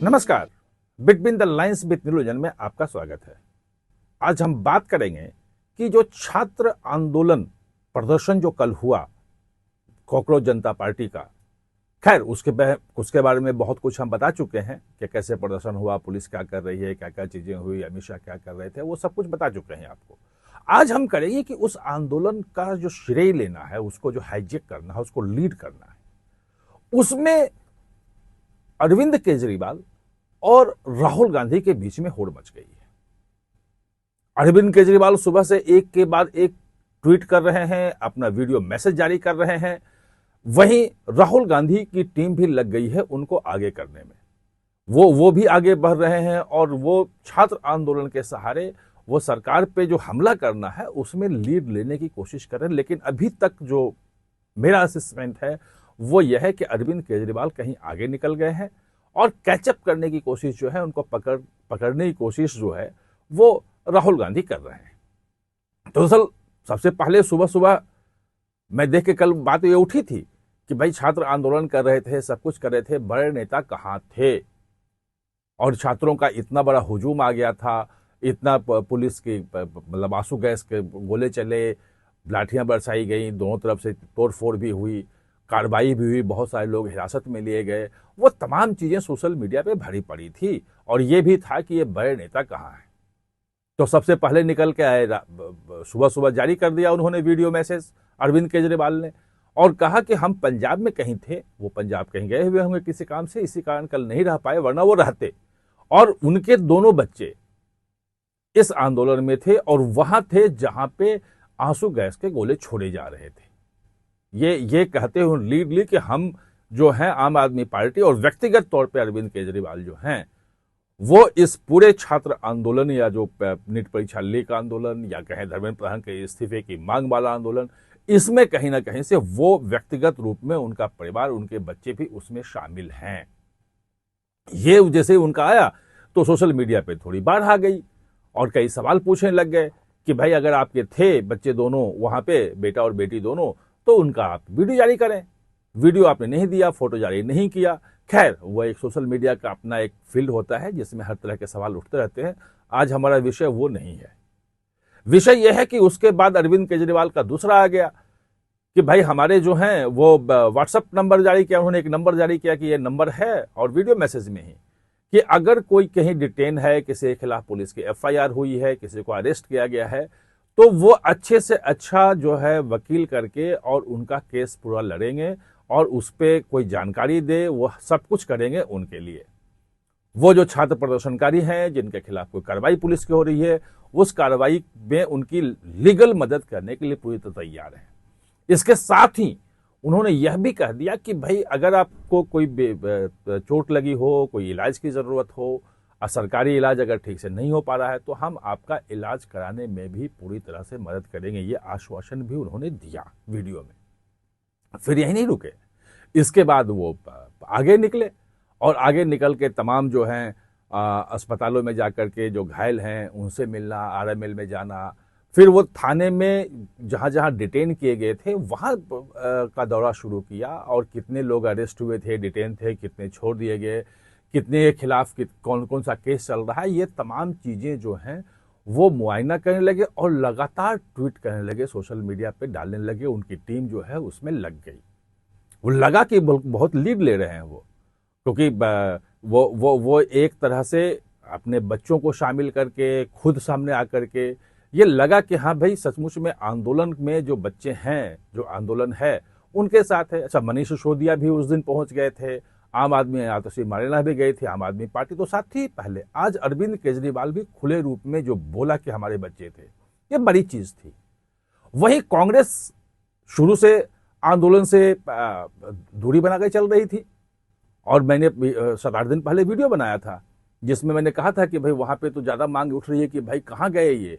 नमस्कार। Between the lines with नीलोजन में आपका स्वागत है। आज हम बात करेंगे कि जो छात्र आंदोलन प्रदर्शन जो कल हुआ कॉकरोच जनता पार्टी का, खैर उसके बारे में बहुत कुछ हम बता चुके हैं कि कैसे प्रदर्शन हुआ, पुलिस क्या कर रही है, क्या क्या चीजें हुई, अमित शाह क्या कर रहे थे, वो सब कुछ बता चुके हैं आपको। आज हम करेंगे कि उस आंदोलन का जो श्रेय लेना है, उसको जो हाईजेक करना है, उसको लीड करना है, उसमें अरविंद केजरीवाल और राहुल गांधी के बीच में होड़ मच गई है। अरविंद केजरीवाल सुबह से एक के बाद एक ट्वीट कर रहे हैं, अपना वीडियो मैसेज जारी कर रहे हैं। वहीं राहुल गांधी की टीम भी लग गई है उनको आगे करने में। वो भी आगे बढ़ रहे हैं और वो छात्र आंदोलन के सहारे वो सरकार पे जो हमला करना है उसमें लीड लेने की कोशिश कर रहे हैं। लेकिन अभी तक जो मेरा असेसमेंट है वो यह है कि अरविंद केजरीवाल कहीं आगे निकल गए हैं और कैचअप करने की कोशिश जो है, उनको पकड़ने की कोशिश जो है वो राहुल गांधी कर रहे हैं। तो दरअसल सबसे पहले सुबह सुबह मैं देख के कल बात ये उठी थी कि भाई छात्र आंदोलन कर रहे थे, सब कुछ कर रहे थे, बड़े नेता कहाँ थे? और छात्रों का इतना बड़ा हुजूम आ गया था, इतना पुलिस की मतलब आंसू गैस के गोले चले, लाठियां बरसाई गई, दोनों तरफ से तोड़फोड़ भी हुई, कार्रवाई भी हुई, बहुत सारे लोग हिरासत में लिए गए। वो तमाम चीजें सोशल मीडिया पे भरी पड़ी थी और ये भी था कि ये बड़े नेता कहाँ हैं। तो सबसे पहले निकल के आए, सुबह सुबह जारी कर दिया उन्होंने वीडियो मैसेज अरविंद केजरीवाल ने, और कहा कि हम पंजाब में कहीं थे, वो पंजाब कहीं गए हुए होंगे किसी काम से, इसी कारण कल नहीं रह पाए, वरना वो रहते। और उनके दोनों बच्चे इस आंदोलन में थे और वहां थे जहां पे आंसू गैस के गोले छोड़े जा रहे थे। ये कहते हुए लीड ली कि हम जो हैं आम आदमी पार्टी और व्यक्तिगत तौर पे अरविंद केजरीवाल जो हैं वो इस पूरे छात्र आंदोलन या जो नीट परीक्षा लीक आंदोलन या कहें धर्मेंद्र प्रधान के इस्तीफे की मांग वाला आंदोलन, इसमें कहीं ना कहीं से वो व्यक्तिगत रूप में उनका परिवार, उनके बच्चे भी उसमें शामिल हैं। ये जैसे उनका आया तो सोशल मीडिया पे थोड़ी बाढ़ आ गई और कई सवाल पूछने लग गए कि भाई अगर आपके थे बच्चे दोनों वहां पे, बेटा और बेटी दोनों, तो उनका आप वीडियो जारी करें। वीडियो आपने नहीं दिया, फोटो जारी नहीं किया। खैर, वो एक सोशल मीडिया का अपना एक फील्ड होता है जिसमें हर तरह के सवाल उठते रहते हैं। आज हमारा विषय वो नहीं है। विषय यह है कि उसके बाद अरविंद केजरीवाल का दूसरा आ गया कि भाई हमारे जो हैं वो व्हाट्सएप नंबर जारी किया, उन्होंने एक नंबर जारी किया कि ये नंबर है, और वीडियो मैसेज में ही कि अगर कोई कहीं डिटेन है, किसी के खिलाफ पुलिस की एफआईआर हुई है, किसी को अरेस्ट किया गया है, तो वो अच्छे से अच्छा जो है वकील करके और उनका केस पूरा लड़ेंगे और उस पर कोई जानकारी दे, वो सब कुछ करेंगे उनके लिए। वो जो छात्र प्रदर्शनकारी हैं जिनके खिलाफ कोई कार्रवाई पुलिस की हो रही है, उस कार्रवाई में उनकी लीगल मदद करने के लिए पूरी तरह तैयार है। इसके साथ ही उन्होंने यह भी कह दिया कि भाई अगर आपको कोई चोट लगी हो, कोई इलाज की जरूरत हो, सरकारी इलाज अगर ठीक से नहीं हो पा रहा है, तो हम आपका इलाज कराने में भी पूरी तरह से मदद करेंगे। ये आश्वासन भी उन्होंने दिया वीडियो में। फिर यही नहीं रुके, इसके बाद वो आगे निकले और आगे निकल के तमाम जो हैं अस्पतालों में जाकर के जो घायल हैं उनसे मिलना, आरएमएल में जाना, फिर वो थाने में जहां जहां डिटेन किए गए थे वहां का दौरा शुरू किया और कितने लोग अरेस्ट हुए थे, डिटेन थे, कितने छोड़ दिए गए, कितने के खिलाफ कौन कौन सा केस चल रहा है, ये तमाम चीजें जो हैं वो मुआयना करने लगे और लगातार ट्वीट करने लगे, सोशल मीडिया पे डालने लगे। उनकी टीम जो है उसमें लग गई। वो लगा कि बहुत लीड ले रहे हैं वो, क्योंकि वो एक तरह से अपने बच्चों को शामिल करके, खुद सामने आकर के ये लगा कि हाँ भाई सचमुच में आंदोलन में जो बच्चे हैं, जो आंदोलन है उनके साथ है। अच्छा, मनीष सिसोदिया भी उस दिन पहुंच गए थे, आम आदमी आतिशी मारेना भी गए थे, आम आदमी पार्टी तो साथ थी पहले। आज अरविंद केजरीवाल भी खुले रूप में जो बोला कि हमारे बच्चे थे, ये बड़ी चीज थी। वहीं कांग्रेस शुरू से आंदोलन से दूरी बना के चल रही थी और मैंने 7-8 दिन पहले वीडियो बनाया था जिसमें मैंने कहा था कि भाई वहां पे तो ज्यादा मांग उठ रही है कि भाई कहाँ गए ये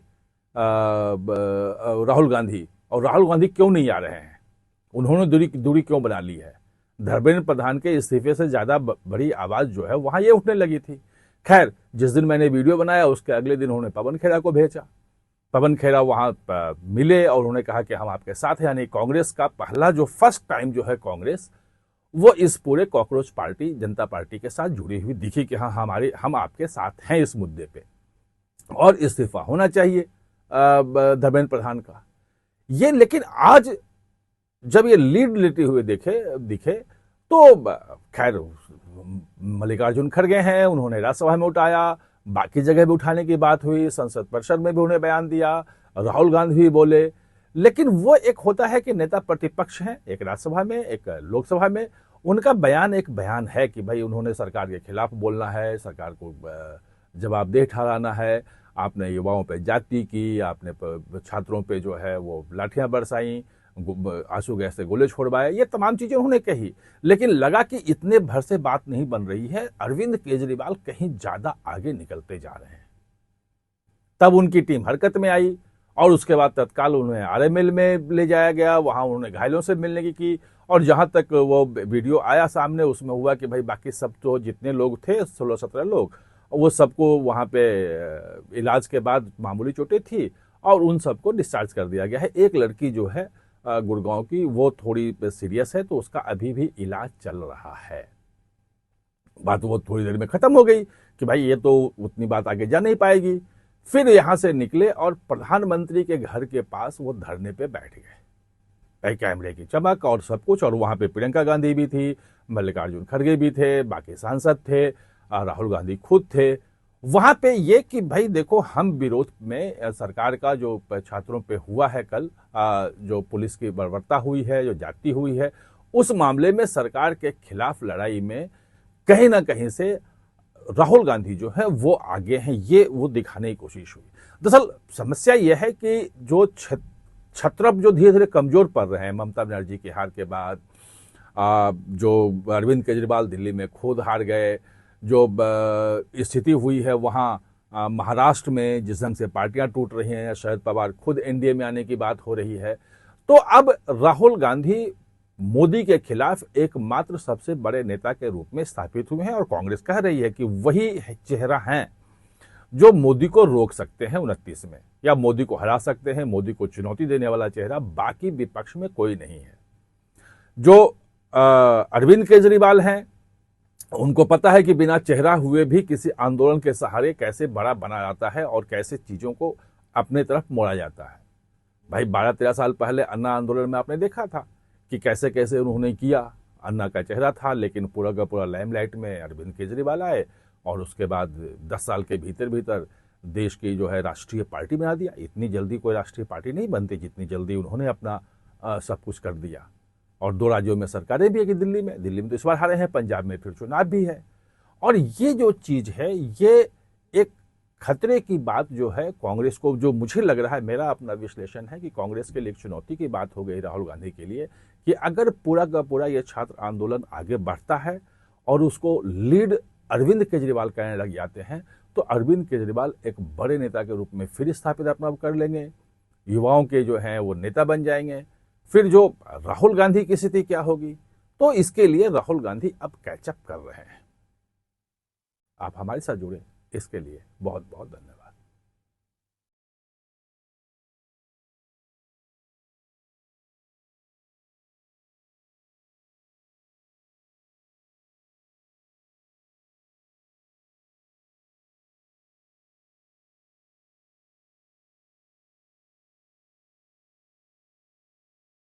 राहुल गांधी, और राहुल गांधी क्यों नहीं आ रहे हैं, उन्होंने दूरी क्यों बना ली है। धर्मेंद्र प्रधान के इस्तीफे से ज्यादा बड़ी आवाज जो है वहां ये उठने लगी थी। खैर, जिस दिन मैंने वीडियो बनाया उसके अगले दिन उन्होंने पवन खेड़ा को भेजा। पवन खेड़ा वहां मिले और उन्होंने कहा कि हम आपके साथ हैं। यानी कांग्रेस का पहला जो फर्स्ट टाइम जो है कांग्रेस वो इस पूरे कॉकरोच पार्टी जनता पार्टी के साथ जुड़ी हुई दिखी कि हाँ हम आपके साथ हैं इस मुद्दे पे और इस्तीफा होना चाहिए धर्मेंद्र प्रधान का। ये लेकिन आज जब ये लीड लेते हुए दिखे तो खैर मल्लिकार्जुन खड़गे हैं, उन्होंने राज्यसभा में उठाया, बाकी जगह भी उठाने की बात हुई, संसद परिषद में भी उन्हें बयान दिया, राहुल गांधी भी बोले। लेकिन वो एक होता है कि नेता प्रतिपक्ष हैं, एक राज्यसभा में एक लोकसभा में, उनका बयान एक बयान है कि भाई उन्होंने सरकार के खिलाफ बोलना है, सरकार को जवाबदेह ठहराना है। आपने युवाओं पे जाति की, आपने छात्रों पे जो है वो लाठियां बरसाई, आंसू गैस से गोले छोड़वाए, ये तमाम चीजें उन्होंने कही। लेकिन लगा कि इतने भर से बात नहीं बन रही है, अरविंद केजरीवाल कहीं ज्यादा आगे निकलते जा रहे हैं। तब उनकी टीम हरकत में आई और उसके बाद तत्काल उन्हें आरएमएल में ले जाया गया, वहां उन्होंने घायलों से मिलने की और जहां तक वो वीडियो आया सामने उसमें हुआ कि भाई बाकी सब तो जितने लोग थे 16-17 लोग, वो सबको वहां पे इलाज के बाद मामूली चोटें थी और उन सबको डिस्चार्ज कर दिया गया है। एक लड़की जो है गुड़गांव की, वो थोड़ी सीरियस है, तो उसका अभी भी इलाज चल रहा है। बात वो थोड़ी देर में खत्म हो गई कि भाई ये तो उतनी बात आगे जा नहीं पाएगी। फिर यहां से निकले और प्रधानमंत्री के घर के पास वो धरने पे बैठ गए, कैमरे की चमक और सब कुछ, और वहां पे प्रियंका गांधी भी थी, मल्लिकार्जुन खड़गे भी थे, बाकी सांसद थे, राहुल गांधी खुद थे वहां पे। ये कि भाई देखो, हम विरोध में सरकार का जो छात्रों पे हुआ है कल, जो पुलिस की बर्बरता हुई है, जो जाति हुई है, उस मामले में सरकार के खिलाफ लड़ाई में कहीं ना कहीं से राहुल गांधी जो है वो आगे हैं, ये वो दिखाने की कोशिश हुई। दरअसल समस्या यह है कि जो छत्रप जो धीरे धीरे कमजोर पड़ रहे हैं ममता बनर्जी की हार के बाद, जो अरविंद केजरीवाल दिल्ली में खुद हार गए, जो स्थिति हुई है वहाँ महाराष्ट्र में जिस ढंग से पार्टियां टूट रही हैं, शरद पवार खुद एनडीए में आने की बात हो रही है, तो अब राहुल गांधी मोदी के खिलाफ एकमात्र सबसे बड़े नेता के रूप में स्थापित हुए हैं और कांग्रेस कह रही है कि वही चेहरा हैं जो मोदी को रोक सकते हैं 29 में, या मोदी को हरा सकते हैं, मोदी को चुनौती देने वाला चेहरा बाकी विपक्ष में कोई नहीं है। जो अरविंद केजरीवाल हैं, उनको पता है कि बिना चेहरा हुए भी किसी आंदोलन के सहारे कैसे बड़ा बना जाता है और कैसे चीजों को अपने तरफ मोड़ा जाता है। भाई 12-13 साल पहले अन्ना आंदोलन में आपने देखा था कि कैसे कैसे उन्होंने किया। अन्ना का चेहरा था, लेकिन पूरा का पूरा लाइमलाइट में अरविंद केजरीवाल आए और उसके बाद 10 साल के भीतर भीतर देश की जो है राष्ट्रीय पार्टी बना दिया। इतनी जल्दी कोई राष्ट्रीय पार्टी नहीं बनती जितनी जल्दी उन्होंने अपना सब कुछ कर दिया। और 2 राज्यों में सरकारें भी है कि दिल्ली में तो इस बार हारे हैं, पंजाब में फिर चुनाव भी है। और ये जो चीज है, ये एक खतरे की बात जो है कांग्रेस को, जो मुझे लग रहा है, मेरा अपना विश्लेषण है कि कांग्रेस के लिए एक चुनौती की बात हो गई राहुल गांधी के लिए कि अगर पूरा का पूरा ये छात्र आंदोलन आगे बढ़ता है और उसको लीड अरविंद केजरीवाल करने लग जाते हैं, तो अरविंद केजरीवाल एक बड़े नेता के रूप में फिर स्थापित अपना कर लेंगे, युवाओं के जो हैं वो नेता बन जाएंगे। फिर जो राहुल गांधी की स्थिति क्या होगी, तो इसके लिए राहुल गांधी अब कैचअप कर रहे हैं। आप हमारे साथ जुड़े, इसके लिए बहुत बहुत धन्यवाद।